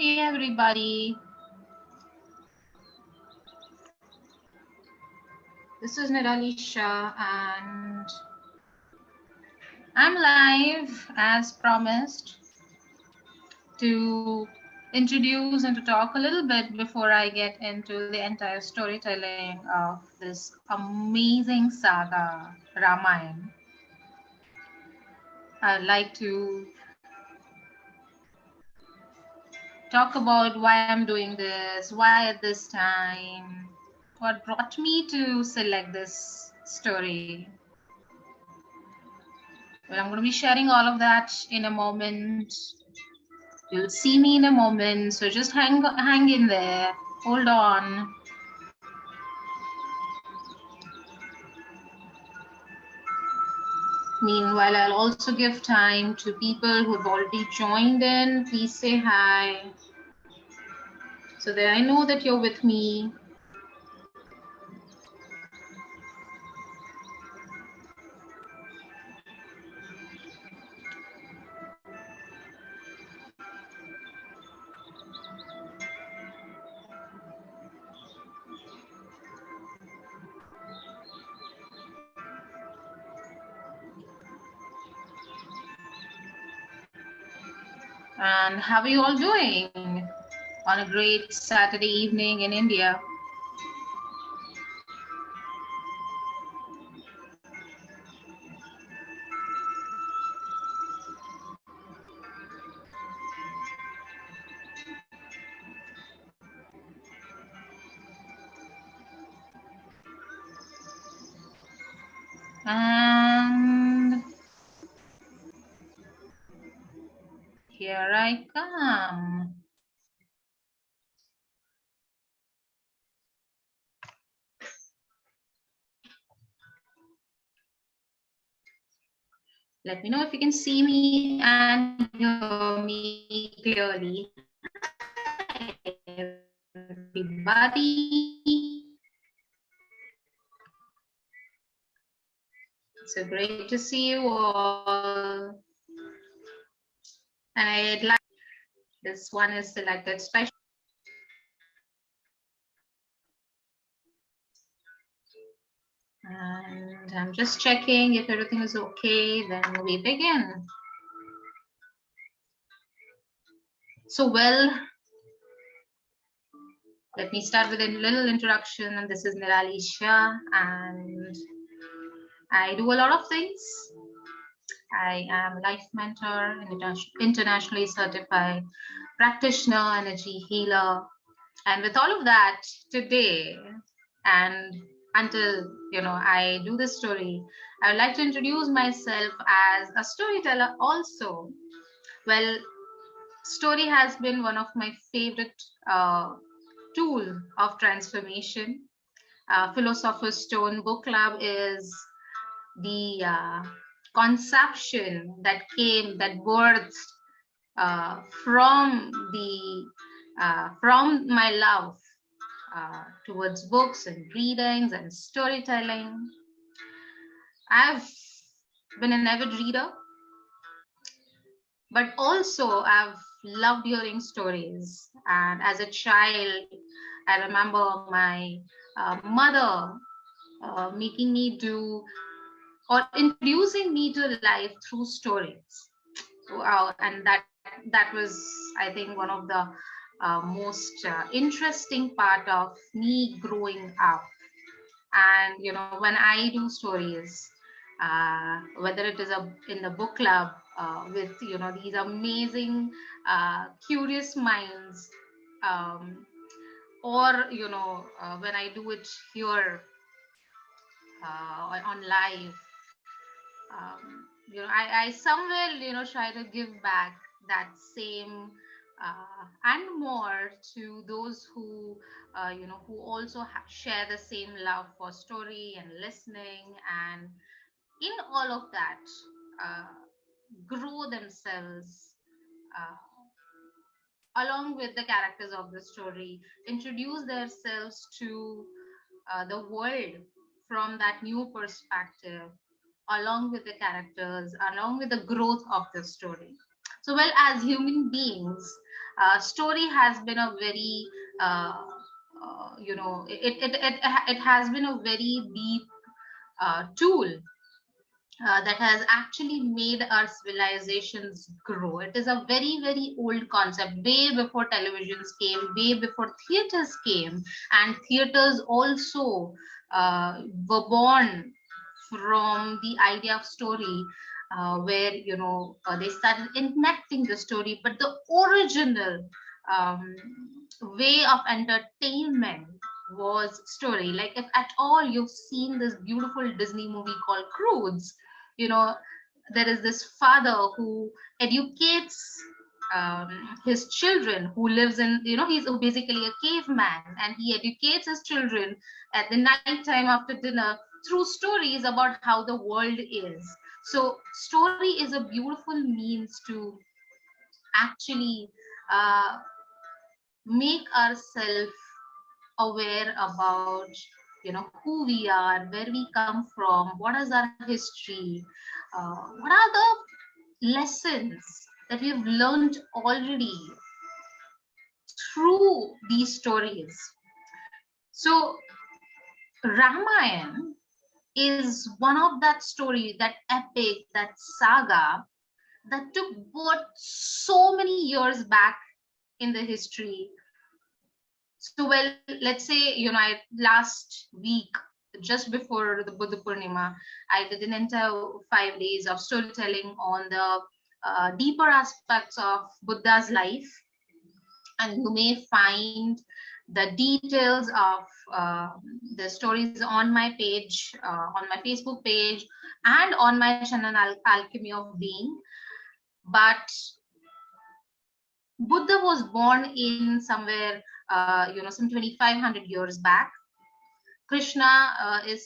Hey everybody, this is Nirali Shah and I'm live as promised to introduce and to talk a little bit before I get into the entire storytelling of this amazing saga, Ramayan. I'd like to talk about why I'm doing this, why at this time, what brought me to select this story. Well, I'm going to be sharing all of that in a moment. You'll see me in a moment, so just hang in there. Hold on. Meanwhile, I'll also give time to people who've already joined in. Please say hi, so that I know that you're with me. And how are you all doing on a great Saturday evening in India? And here I come. Let me know if you can see me and hear me clearly. Hi, everybody. So great to see you all. And I'd like this one is selected special. And I'm just checking if everything is okay, then we begin. So, well, let me start with a little introduction. And this is Nirali Shah, and I do a lot of things. I am a life mentor, internationally certified practitioner, energy healer. And with all of that, today, and until I do this story, I would like to introduce myself as a storyteller also. Well, story has been one of my favorite tool of transformation. Philosopher's Stone Book Club is the conception that birthed from my love towards books and readings and storytelling. I've been an avid reader, but also I've loved hearing stories. And as a child, I remember my mother making me do or introducing me to life through stories. Wow, and that was, I think, one of the most interesting part of me growing up. And when I do stories, whether it is in the book club with these amazing curious minds, or when I do it here on live, I somewhere try to give back that same and more to those who who also share the same love for story and listening, and in all of that uh, grow themselves along with the characters of the story, introduce themselves to the world from that new perspective, along with the characters, along with the growth of the story. So, well, as human beings, Story has been a very it has been a very deep tool that has actually made our civilizations grow. It is a very, very old concept, way before televisions came, way before theaters came, and theaters also were born from the idea of story. Where they started enacting the story, but the original um, way of entertainment was story. Like, if at all you've seen this beautiful Disney movie called Croods, you know there is this father who educates his children, who lives in, he's basically a caveman, and he educates his children at the night time after dinner through stories about how the world is. So story is a beautiful means to actually uh, make ourselves aware about who we are, where we come from, what is our history, what are the lessons that we have learned already through these stories. So Ramayan is one of that story, that epic, that saga that took what so many years back in the history. So, well, let's say, last week, just before the Buddha Purnima, I did an entire 5 days of storytelling on the deeper aspects of Buddha's life. And you may find the details of the stories on my page, on my Facebook page, and on my channel, Alchemy of Being. But Buddha was born in somewhere, some 2,500 years back. Krishna is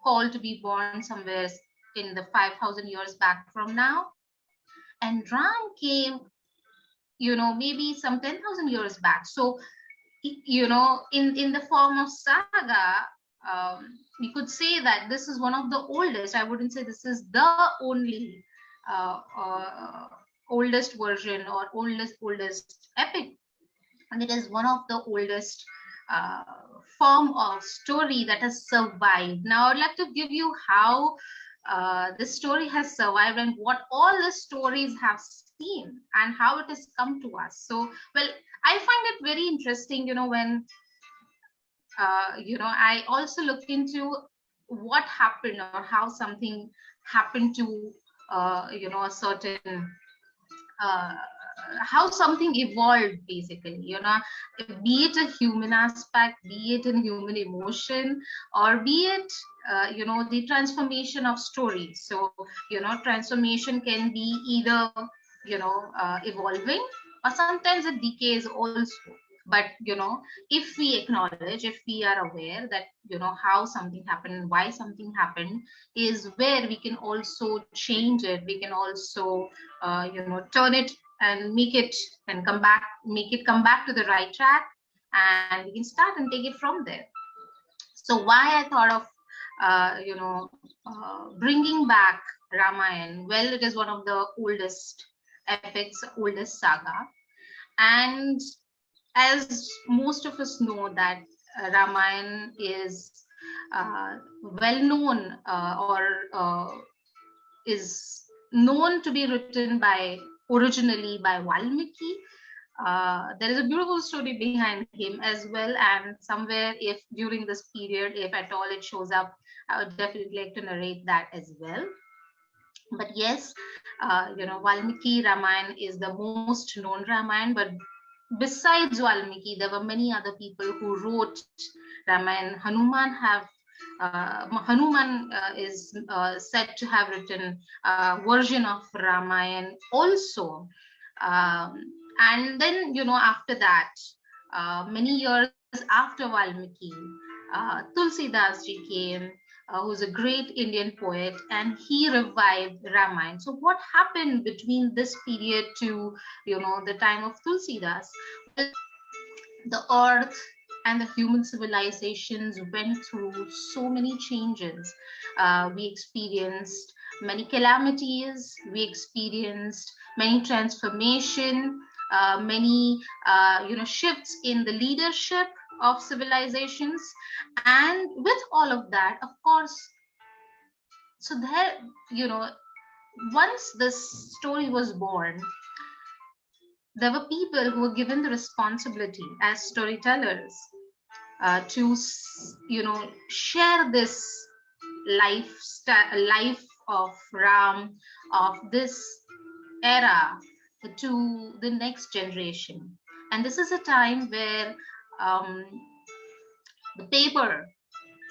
called to be born somewhere in the 5,000 years back from now. And Ram came, maybe some 10,000 years back. So, in the form of saga, we could say that this is one of the oldest. I wouldn't say this is the only uh, uh, oldest version or oldest epic, and it is one of the oldest uh, form of story that has survived. Now, I'd like to give you how this story has survived and what all the stories have seen and how it has come to us. So, well, I find it very interesting, when I also look into what happened or how something happened to a certain uh, how something evolved, basically, be it a human aspect, be it in human emotion, or be it the transformation of stories. So transformation can be either evolving, or sometimes it decays also. But if we acknowledge, if we are aware that how something happened, why something happened, is where we can also change it. We can also turn it and make it come back to the right track, and we can start and take it from there. So why I thought of bringing back Ramayan? Well, it is one of the oldest epics, oldest saga, and as most of us know that Ramayan is well known, or is known to be written by originally by Valmiki. There is a beautiful story behind him as well, and somewhere, if during this period, if at all it shows up, I would definitely like to narrate that as well. But yes, Valmiki Ramayana is the most known Ramayana, but besides Valmiki, there were many other people who wrote Ramayana. Hanuman is said to have written a version of Ramayana also. And then, after that, many years after Valmiki, Tulsidas ji came, who's a great Indian poet, and he revived Ramayana. So what happened between this period to, the time of Tulsidas? Well, the earth and the human civilizations went through so many changes. We experienced many calamities, we experienced many transformation, many shifts in the leadership of civilizations. And with all of that, of course, so there, you know once this story was born, there were people who were given the responsibility as storytellers to share this life of Ram, of this era, to the next generation. And this is a time where um, the paper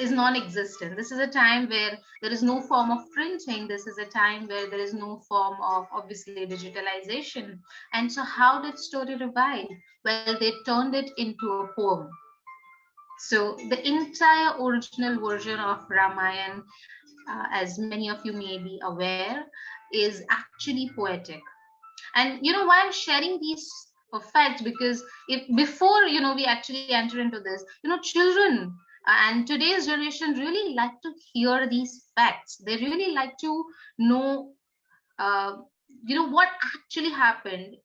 is non-existent. This is a time where there is no form of printing. This is a time where there is no form of, obviously, digitalization. And so how did story revive? Well, they turned it into a poem. So the entire original version of Ramayan, as many of you may be aware, is actually poetic. And why I'm sharing these facts, because if before we actually enter into this, children and today's generation really like to hear these facts. They really like to know what actually happened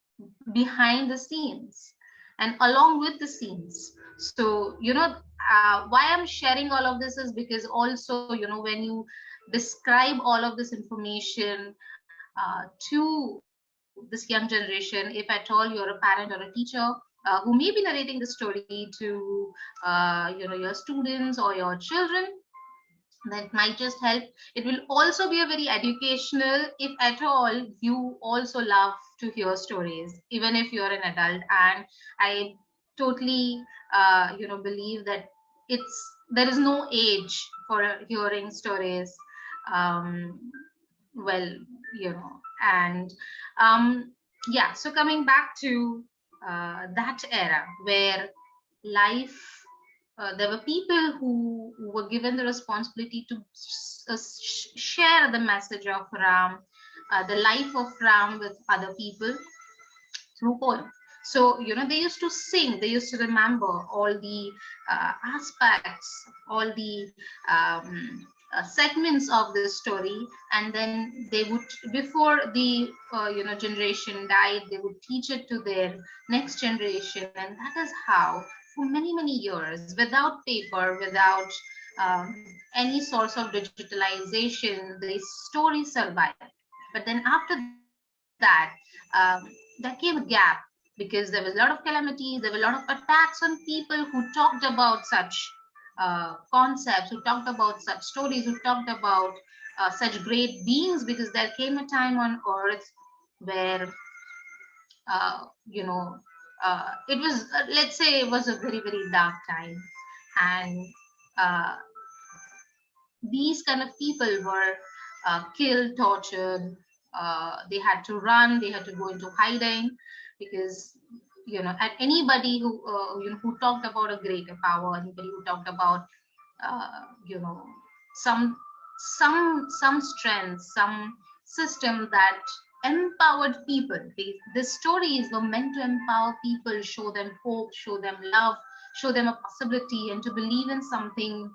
behind the scenes and along with the scenes. So why I'm sharing all of this is because also when you describe all of this information to this young generation, if at all you're a parent or a teacher who may be narrating the story to your students or your children, that might just help. It will also be a very educational, if at all you also love to hear stories, even if you're an adult. And I totally believe that there is no age for hearing stories. um, well, and um, yeah, so coming back to that era where life, there were people who were given the responsibility to share the message of Ram, the life of Ram with other people through poem. So they used to sing, they used to remember all the aspects, all the segments of the story, and then they would, before the generation died, they would teach it to their next generation. And that is how, for many many years, without paper, without any source of digitalization, the story survived. But then after that, there came a gap, because there was a lot of calamities, there were a lot of attacks on people who talked about such concepts, who talked about such stories, who talked about such great beings, because there came a time on earth where uh, you know it was, let's say, it was a very very dark time. And uh, these kind of people were killed, tortured. They had to run, they had to go into hiding, because at anybody who talked about a greater power, anybody who talked about you know some some strength, some system that empowered people. The stories were meant to empower people, show them hope, show them love, show them a possibility, and to believe in something.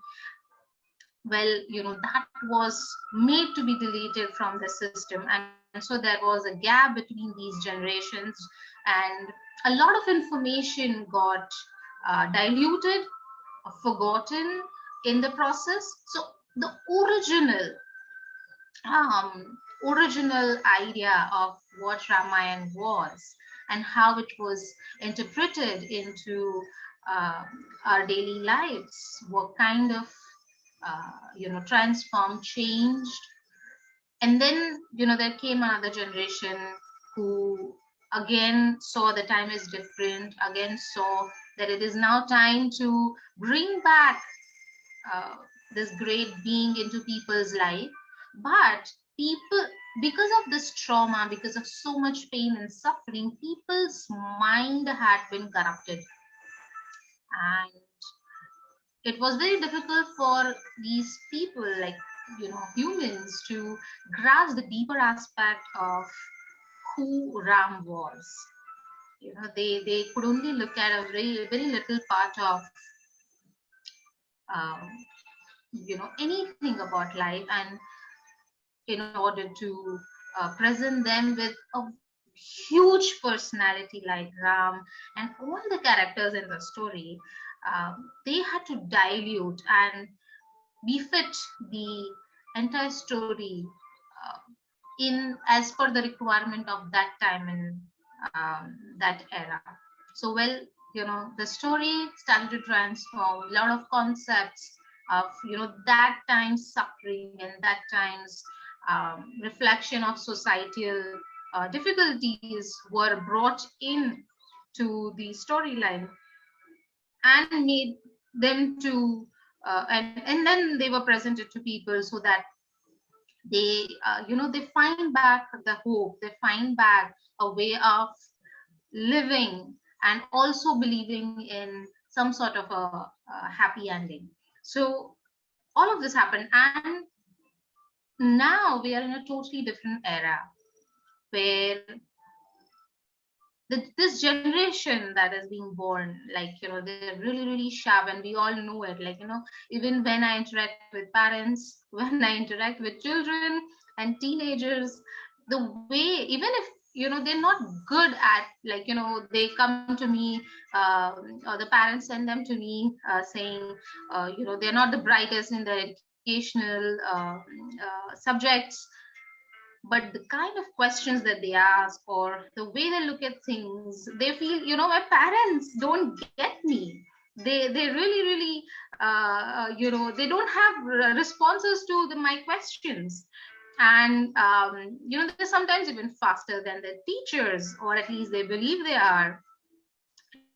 Well, that was made to be deleted from the system. And so there was a gap between these generations, and a lot of information got diluted, forgotten in the process. So the original idea of what Ramayan was and how it was interpreted into uh, our daily lives were kind of transformed, changed. And then there came another generation who again saw the time is different, again saw that it is now time to bring back uh, this great being into people's life. But people, because of this trauma, because of so much pain and suffering, people's mind had been corrupted. And it was very difficult for these people, like humans, to grasp the deeper aspect of who Ram was. They could only look at a very very little part of um, anything about life, and in order to present them with a huge personality like Ram and all the characters in the story, they had to dilute and befit the entire story uh, in as per the requirement of that time and that era. So well, the story started to transform a lot of concepts of that time's suffering and that time's reflection of societal difficulties were brought in to the storyline and made them to and then they were presented to people so that they find back the hope, they find back a way of living and also believing in some sort of a happy ending. So all of this happened, and now we are in a totally different era where this generation that is being born, like they're really really sharp, and we all know it. Like even when I interact with parents, when I interact with children and teenagers, the way, even if they're not good at, like they come to me, or the parents send them to me saying they're not the brightest in their educational subjects, but the kind of questions that they ask or the way they look at things, they feel my parents don't get me. They really really they don't have responses to my questions. And they're sometimes even faster than their teachers, or at least they believe they are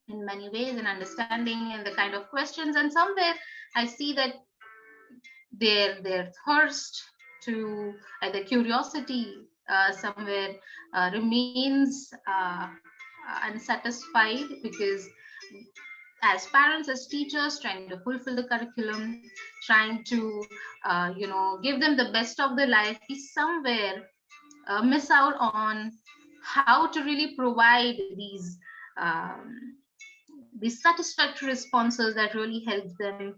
in many ways in understanding and the kind of questions. And somewhere I see that their thirst to the curiosity somewhere remains unsatisfied, because as parents, as teachers, trying to fulfill the curriculum, trying to give them the best of their life, we somewhere miss out on how to really provide um, these satisfactory responses that really helps them,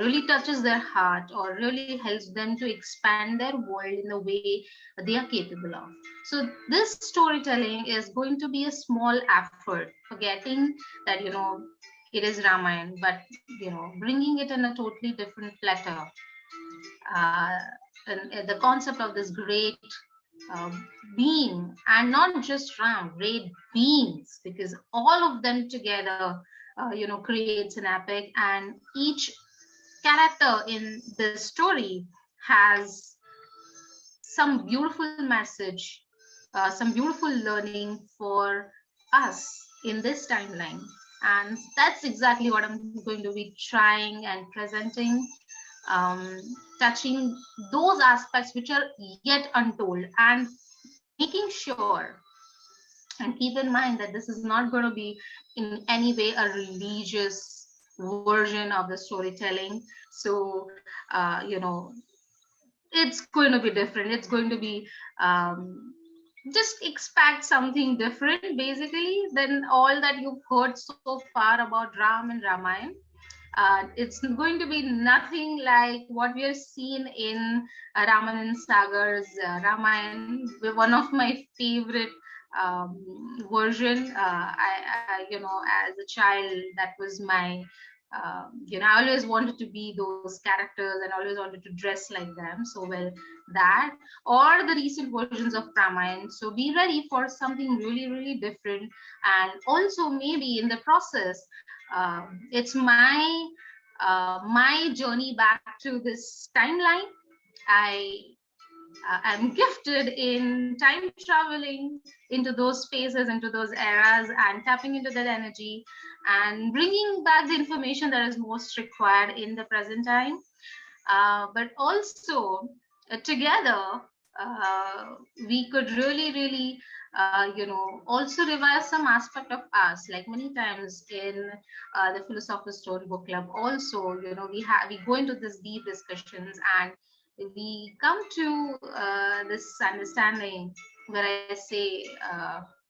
really touches their heart, or really helps them to expand their world in the way they are capable of. So this storytelling is going to be a small effort, forgetting that it is Ramayan, but bringing it in a totally different letter. uh, and the concept of this great uh, being, and not just Ram, great beings, because all of them together creates an epic, and each character in the story has some beautiful message, some beautiful learning for us in this timeline. And that's exactly what I'm going to be trying and presenting, um, touching those aspects which are yet untold, and making sure and keep in mind that this is not going to be in any way a religious version of the storytelling. So it's going to be different, it's going to be um, just expect something different basically than all that you've heard so far about Ram and Ramayan. It's going to be nothing like what we have seen in Ramayan sagas, Ramayan, one of my favorite version. As a child, that was my, I always wanted to be those characters and always wanted to dress like them. So, well, that or the recent versions of Ramayan. So, be ready for something really, really different. And also, maybe in the process, it's my journey back to this timeline. I'm gifted in time traveling into those spaces, into those eras, and tapping into that energy and bringing back the information that is most required in the present time. But also, together, uh, we could really, really, also revise some aspect of us. Like many times in the Philosopher's Stone book club, also, we go into these deep discussions, and we come to this understanding where I say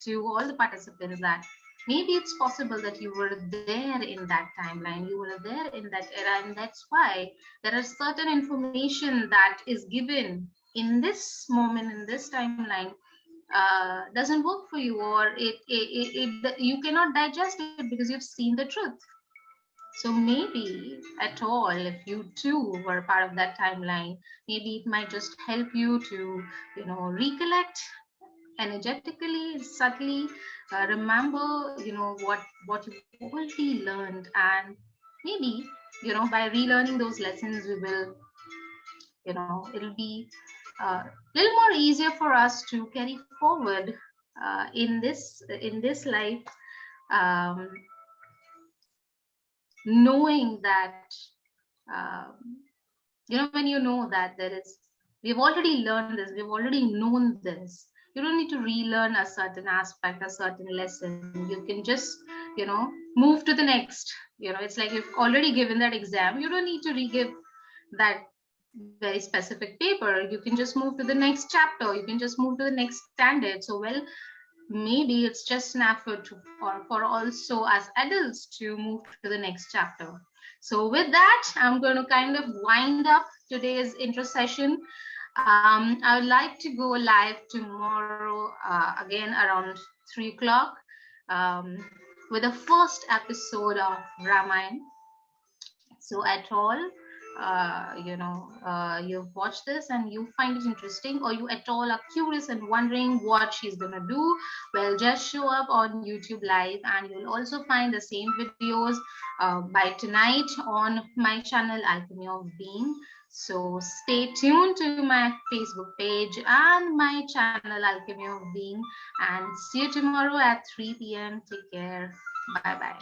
to all the participants that maybe it's possible that you were there in that timeline, you were there in that era, and that's why there are certain information that is given in this moment, in this timeline, doesn't work for you, or you cannot digest it because you've seen the truth. So maybe at all, if you too were part of that timeline, maybe it might just help you to, recollect energetically, subtly, remember, what you've already learned, and maybe, by relearning those lessons, we will, it'll be a little more easier for us to carry forward in this life, um, knowing that, um, when you know that we've already learned this, we've already known this, you don't need to relearn a certain aspect, a certain lesson. You can just, move to the next. It's like you've already given that exam, you don't need to re-give that very specific paper. You can just move to the next chapter, you can just move to the next standard. So, well, maybe it's just an effort for also as adults to move to the next chapter. So with that, I'm going to kind of wind up today's intro session. I would like to go live tomorrow, again around 3 o'clock, with the first episode of Ramayan. So at all, you've watched this and you find it interesting, or you at all are curious and wondering what she's gonna do, well, just show up on YouTube live, and you'll also find the same videos by tonight on my channel Alchemy of Being. So stay tuned to my Facebook page and my channel Alchemy of Being, and see you tomorrow at 3 p.m. Take care. Bye bye.